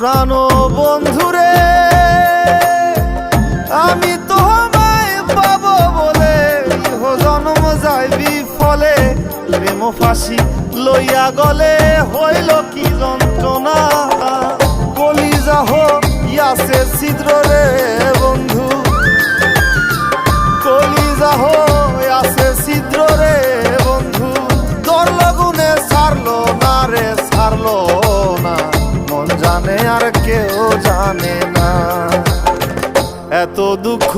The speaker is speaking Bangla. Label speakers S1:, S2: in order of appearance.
S1: প্রাণ বন্ধুরে আমি তোমায় পাবো বলে ইহ জন্ম যায় বিফলে প্রেম ফাঁসি লইয়া গলে হইল কি যন্ত্রণা কলিজা হইয়াছে ছিদ্র রে বন্ধু কলিজা হইয়াছে ছিদ্র রে বন্ধু তোর লগুনে ছাড়লো না রে ছাড়লো না মন জানে আর কেউ জানে না এত দুঃখ